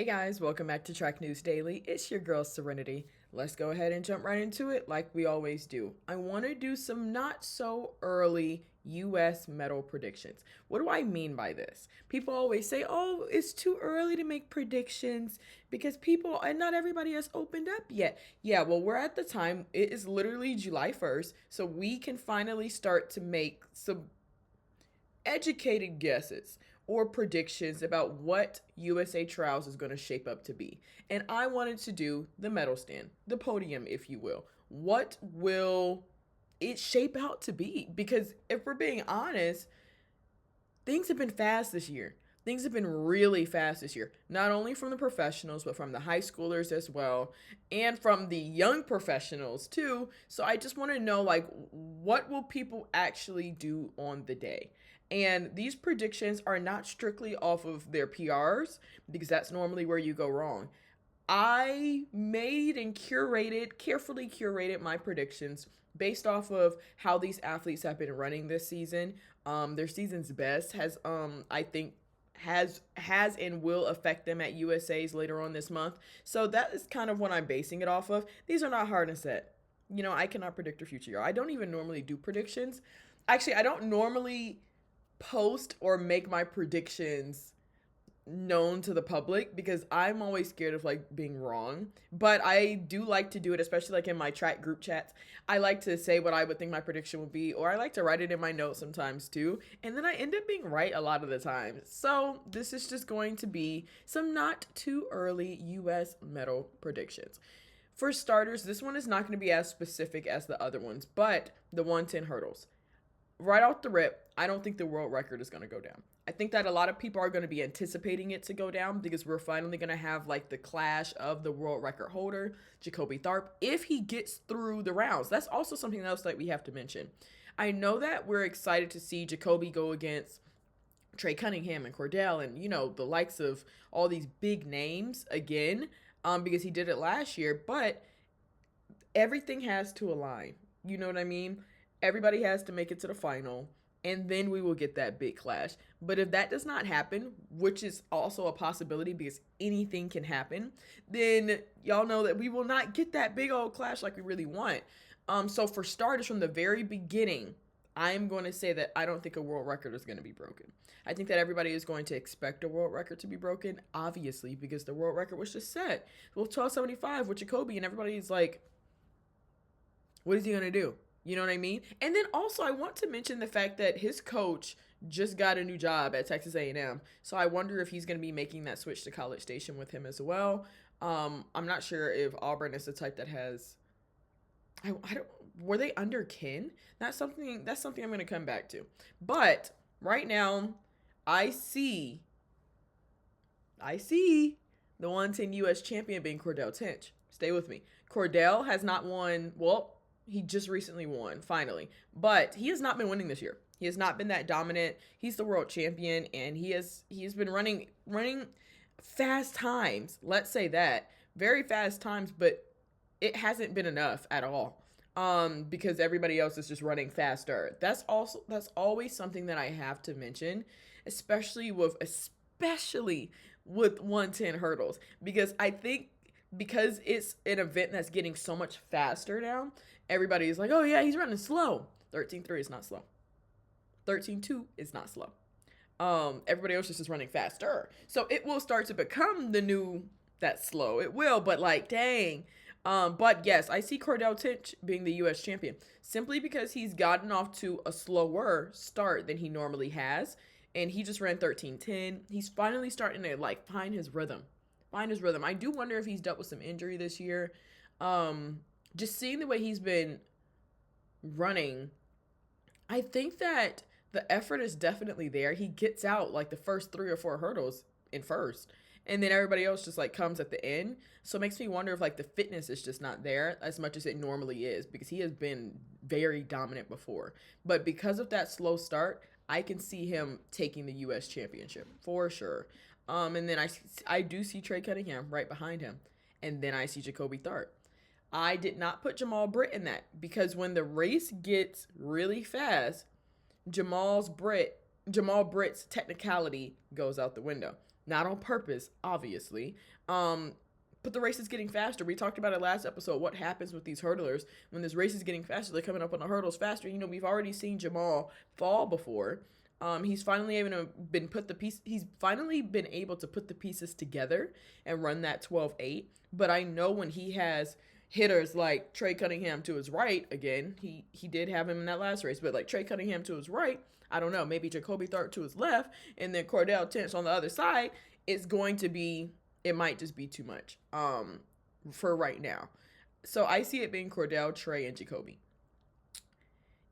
Hey guys, welcome back to Track News Daily. It's your girl Serenity. Let's go ahead and jump right into it like we always do. I want to do some not so early US medal predictions. What do I mean by this? People always say, oh, it's too early to make predictions because people and not everybody has opened up yet. Yeah, well, we're at the time, it is literally July 1st, so we can finally start to make some educated guesses or predictions about what USA Trials is going to shape up to be. And I wanted to do the medal stand, the podium, if you will. What will it shape out to be? Because if we're being honest, things have been fast this year. Things have been really fast this year, not only from the professionals, but from the high schoolers as well, and from the young professionals too. So I just want to know, like, what will people actually do on the day? And these predictions are not strictly off of their PRs, because that's normally where you go wrong. I made and carefully curated my predictions based off of how these athletes have been running this season. Their season's best I think has and will affect them at USA's later on this month. So that is kind of what I'm basing it off of. These are not hard and set. You know, I cannot predict the future. I don't even normally do predictions. Actually, I don't normally post or make my predictions known to the public because I'm always scared of like being wrong. But I do like to do it, especially like in my track group chats. I like to say what I would think my prediction would be, or I like to write it in my notes sometimes too. And then I end up being right a lot of the time. So this is just going to be some not too early US medal predictions. For starters, this one is not going to be as specific as the other ones, but the 110 hurdles right off the rip, I don't think the world record is going to go down. I think that a lot of people are going to be anticipating it to go down because we're finally going to have like the clash of the world record holder, Jacoby Tharp, if he gets through the rounds. That's also something else that we have to mention. I know that we're excited to see Jacoby go against Trey Cunningham and Cordell and, you know, the likes of all these big names again, because he did it last year, but everything has to align. You know what I mean? Everybody has to make it to the final, and then we will get that big clash. But if that does not happen, which is also a possibility because anything can happen, then y'all know that we will not get that big old clash like we really want. So for starters, from the very beginning, I am going to say that I don't think a world record is going to be broken. I think that everybody is going to expect a world record to be broken, obviously, because the world record was just set. Well, 1275 with Jacoby, and everybody's like, what is he going to do? You know what I mean? And then also I want to mention the fact that his coach just got a new job at Texas A&M. So I wonder if he's going to be making that switch to College Station with him as well. I'm not sure if Auburn is the type that has I don't were they under Ken? That's something I'm going to come back to. But right now I see I see the 110 US champion being Cordell Tinch. Stay with me. Cordell has not won, well, he just recently won, finally. But he has not been winning this year. He has not been that dominant. He's the world champion, and he's been running fast times. Let's say that. Very fast times, but it hasn't been enough at all. Because everybody else is just running faster. That's always something that I have to mention, especially with 110 hurdles. Because I think because it's an event that's getting so much faster now, everybody's like, oh yeah, he's running slow. 13.3 is not slow. 13.2 is not slow. Everybody else is just running faster. So it will start to become the new that's slow. It will, but like, dang. But yes, I see Cordell Tinch being the US champion simply because he's gotten off to a slower start than he normally has. And he just ran 13.10. He's finally starting to like find his rhythm. Find his rhythm. I do wonder if he's dealt with some injury this year. Just seeing the way he's been running, I think that the effort is definitely there. He gets out like the first 3 or 4 hurdles in first, and then everybody else just like comes at the end. So it makes me wonder if like the fitness is just not there as much as it normally is because he has been very dominant before. But because of that slow start, I can see him taking the US championship for sure. And then I do see Trey Cunningham right behind him. And then I see Jacoby Tharp. I did not put Jamal Britt in that because when the race gets really fast, Jamal Britt's technicality goes out the window. not on purpose, obviously. Um, but the race is getting faster. We talked about it last episode. What happens with these hurdlers when this race is getting faster? They're coming up on the hurdles faster. You know, we've already seen Jamal fall before. He's finally able to been put the piece. He's finally been able to put the pieces together and run that 12.8. But I know when he has hitters like Trey Cunningham to his right, again, he did have him in that last race, but like Trey Cunningham to his right, I don't know, maybe Jacoby Tharp to his left, and then Cordell Tench on the other side, it's going to be, it might just be too much for right now. So I see it being Cordell, Trey, and Jacoby.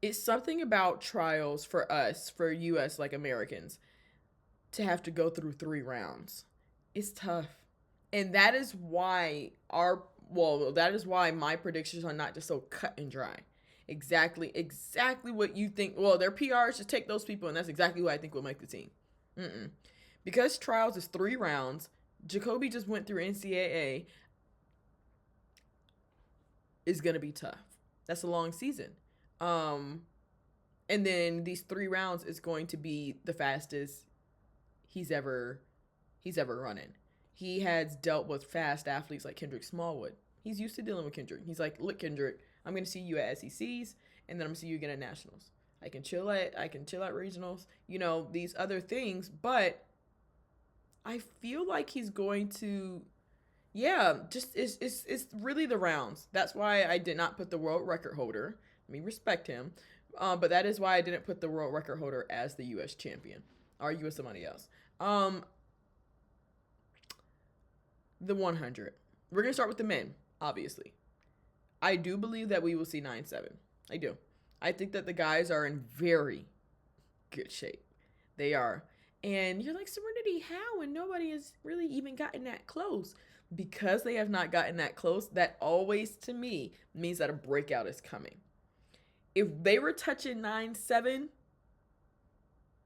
It's something about trials for us, for US, like Americans, to have to go through 3 rounds. It's tough. And that is why that is why my predictions are not just so cut and dry. Exactly what you think. Well, their PRs, just take those people, and that's exactly who I think will make the team. Because trials is 3 rounds, Jacoby just went through NCAA, is going to be tough. That's a long season. And then these 3 rounds is going to be the fastest he's ever running. He has dealt with fast athletes like Kendrick Smallwood. He's used to dealing with Kendrick. He's like, look, Kendrick, I'm going to see you at SECs, and then I'm going to see you again at nationals. I can chill at regionals, you know, these other things, but I feel like he's going to, just it's really the rounds. That's why I did not put the world record holder. I mean, respect him, but that is why I didn't put the world record holder as the U.S. champion, or U.S. somebody else. The 100. We're going to start with the men, obviously. I do believe that we will see 9-7. I do. I think that the guys are in very good shape. They are. And you're like, Serenity, how? And nobody has really even gotten that close. Because they have not gotten that close, that always, to me, means that a breakout is coming. If they were touching 9-7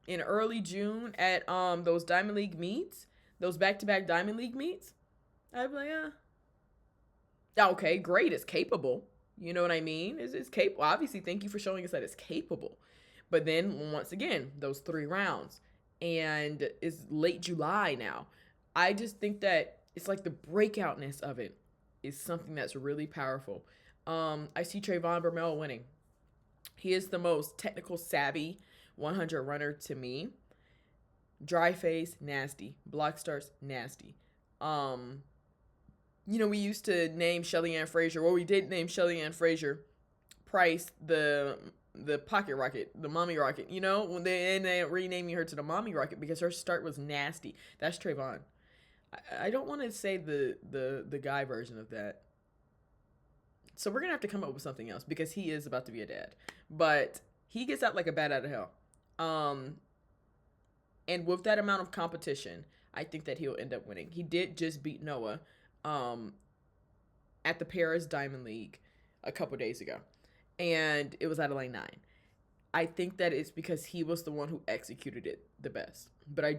in early June at those Diamond League meets, those back-to-back Diamond League meets, I'd be like, okay, great, it's capable. You know what I mean? It's capable. Obviously, thank you for showing us that it's capable. But then, once again, those 3 rounds. And it's late July now. I just think that it's like the breakoutness of it is something that's really powerful. I see Trayvon Bermel winning. He is the most technical savvy 100 runner to me. Dry face, nasty. Block starts, nasty. You know, we used to name Shelly Ann Frazier. Well, we did name Shelly Ann Frazier Price the pocket rocket, the mommy rocket. You know, when they ended up renaming her to the mommy rocket because her start was nasty. That's Trayvon. I don't want to say the guy version of that. So we're gonna have to come up with something else because he is about to be a dad. But he gets out like a bat out of hell. And with that amount of competition, I think that he'll end up winning. He did just beat Noah at the Paris Diamond League a couple days ago. And it was at a lane 9. I think that it's because he was the one who executed it the best. But I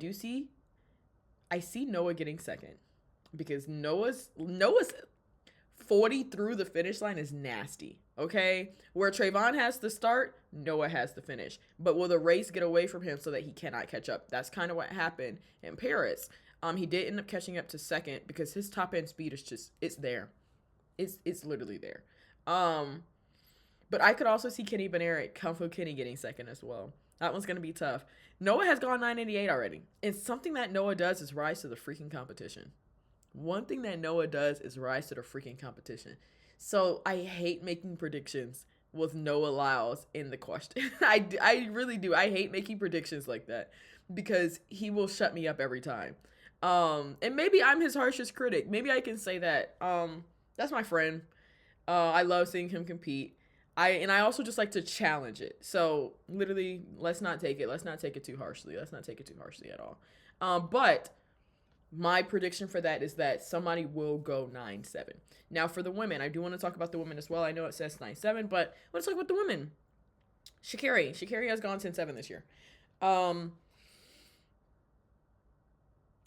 see Noah getting second. Because Noah's 40 through the finish line is nasty. Okay? Where Trayvon has the start, Noah has the finish. But will the race get away from him so that he cannot catch up? That's kind of what happened in Paris. He did end up catching up to second because his top end speed is just, it's there. It's literally there. But I could also see Kenny Benerick, Kung Fu Kenny, getting second as well. That one's going to be tough. Noah has gone 988 already. And something that Noah does is rise to the freaking competition. One thing that Noah does is rise to the freaking competition. So I hate making predictions with Noah Lyles in the question. I really do. I hate making predictions like that because he will shut me up every time. And maybe I'm his harshest critic. Maybe I can say that. That's my friend. I love seeing him compete. I also just like to challenge it. So literally, let's not take it too harshly. Let's not take it too harshly at all. But my prediction for that is that somebody will go 9-7. Now for the women, I do want to talk about the women as well. I know it says 9-7, but let's talk about the women. Sha'Carri has gone 10-7 this year.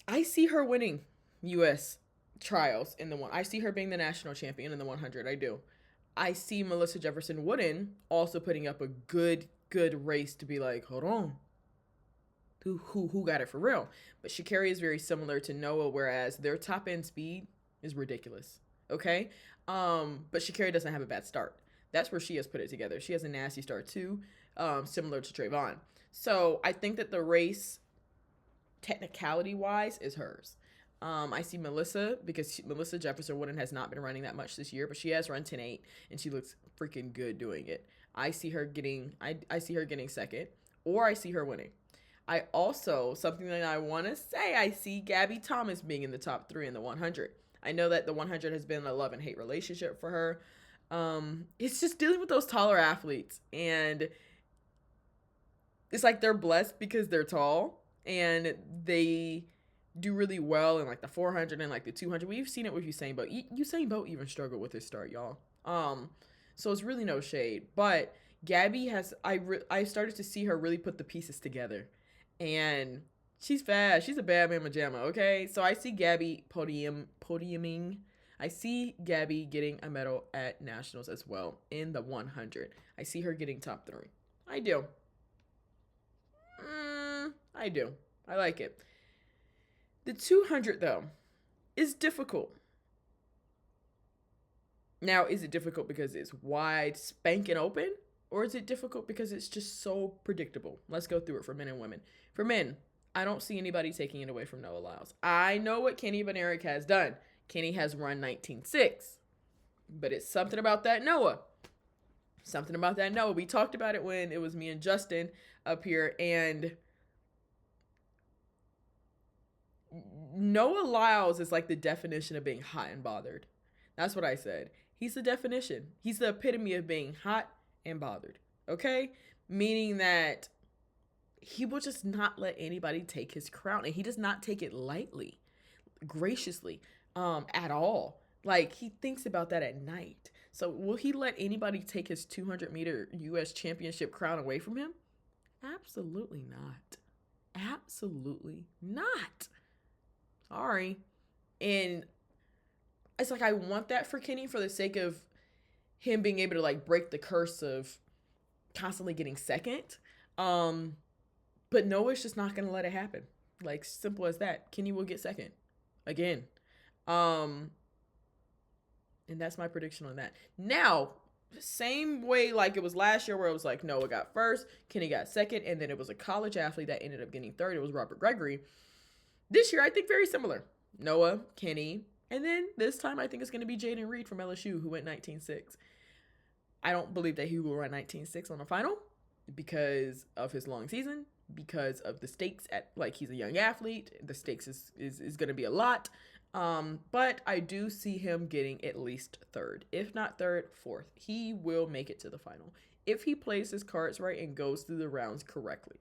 I see her winning U.S. trials in the one. I see her being the national champion in the 100. I do. I see Melissa Jefferson Wooden also putting up a good race to be like, hold on. who got it for real. But Sha'Carri is very similar to Noah, whereas their top end speed is ridiculous. Okay, but Sha'Carri doesn't have a bad start. That's where she has put it together. She has a nasty start too, similar to Trayvon. So I think that the race, technicality wise, is hers. I see Melissa, because Melissa Jefferson Wooden has not been running that much this year, but she has run 10.8 and she looks freaking good doing it. I see her getting second, or I see her winning. I also, something that I want to say, I see Gabby Thomas being in the top 3 in the 100. I know that the 100 has been a love and hate relationship for her. It's just dealing with those taller athletes, and it's like they're blessed because they're tall and they do really well in like the 400 and like the 200. We've seen it with Usain Bolt. Usain Bolt even struggled with his start, y'all. So it's really no shade, but Gabby has, I started to see her really put the pieces together, and she's fast. She's a bad mama jamma, okay? So I see Gabby podiuming. I see Gabby getting a medal at nationals as well in the 100. I see her getting top 3. I do. I do. I like it. The 200, though, is difficult. Now, is it difficult because it's wide, spanking open? Or is it difficult because it's just so predictable? Let's go through it for men and women. For men, I don't see anybody taking it away from Noah Lyles. I know what Kenny Bednarek has done. Kenny has run 19.6. But it's something about that Noah. Something about that Noah. We talked about it when it was me and Justin up here, and Noah Lyles is like the definition of being hot and bothered. That's what I said. He's the definition. He's the epitome of being hot and bothered. Okay? Meaning that he will just not let anybody take his crown, and he does not take it lightly, graciously, at all. Like, he thinks about that at night. So will he let anybody take his 200-meter U.S. championship crown away from him? Absolutely not. Absolutely not. Sorry. And it's like, I want that for Kenny for the sake of him being able to like break the curse of constantly getting second. But Noah's just not going to let it happen. Like, simple as that. Kenny will get second again. And that's my prediction on that. Now, same way like it was last year where it was like Noah got first, Kenny got second, and then it was a college athlete that ended up getting third. It was Robert Gregory. This year, I think very similar. Noah, Kenny, and then this time I think it's going to be Jaden Reed from LSU who went 19.6. I don't believe that he will run 19.6 on the final because of his long season, because of the stakes at, like, he's a young athlete. The stakes is going to be a lot. But I do see him getting at least third, if not third, fourth. He will make it to the final if he plays his cards right and goes through the rounds correctly.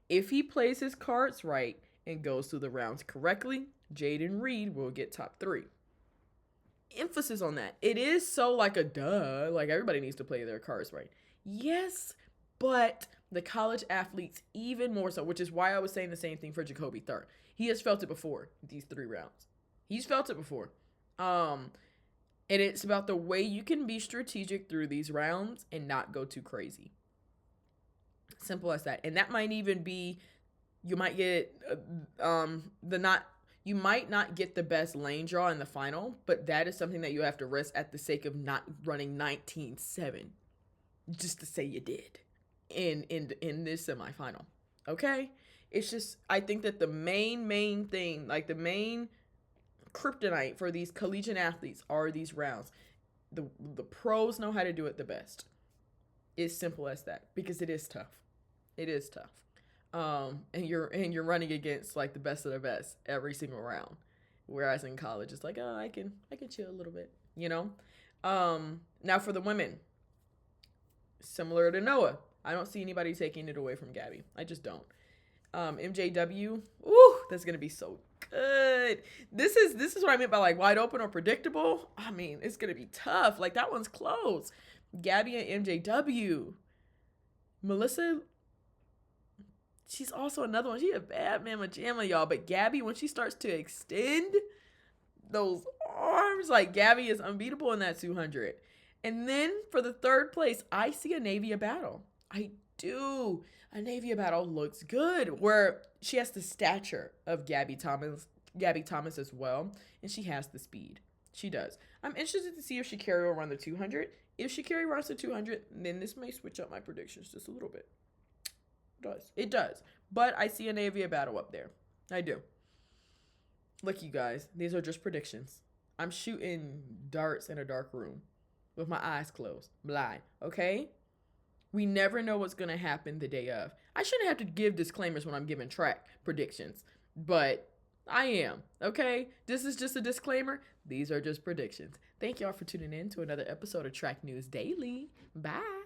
If he plays his cards right and goes through the rounds correctly, Jaden Reed will get top 3. Emphasis on that. It is so like a duh, like everybody needs to play their cards right. Yes, but the college athletes even more so, which is why I was saying the same thing for Jacoby Thurr. He has felt it before, these 3 rounds. He's felt it before. And it's about the way you can be strategic through these rounds and not go too crazy. Simple as that. And that might even be, you might get you might not get the best lane draw in the final, but that is something that you have to risk at the sake of not running 19.7, just to say you did in this semifinal. Okay? It's just, I think that the main thing, like the main kryptonite for these collegiate athletes are these rounds. The pros know how to do it the best. It's simple as that, because it is tough. It is tough. And you're running against like the best of the best every single round. Whereas in college, it's like, oh, I can chill a little bit, you know? Now for the women, similar to Noah, I don't see anybody taking it away from Gabby. I just don't. MJW, ooh, that's gonna be so good. This is what I meant by like wide open or predictable. I mean, it's gonna be tough. Like, that one's close. Gabby and MJW. Melissa, she's also another one. She's a bad mama jamma, y'all. But Gabby, when she starts to extend those arms, like, Gabby is unbeatable in that 200. And then for the third place, I see a Navia battle. I do. A Navy battle looks good, where she has the stature of Gabby Thomas as well, and she has the speed. She does. I'm interested to see if she carry around the 200. If she carry around the 200, then this may switch up my predictions just a little bit. It does. It does. But I see a Navy battle up there. I do. Look, you guys, these are just predictions. I'm shooting darts in a dark room with my eyes closed, blind, okay? We never know what's going to happen the day of. I shouldn't have to give disclaimers when I'm giving track predictions, but I am, okay? This is just a disclaimer. These are just predictions. Thank y'all for tuning in to another episode of Track News Daily. Bye.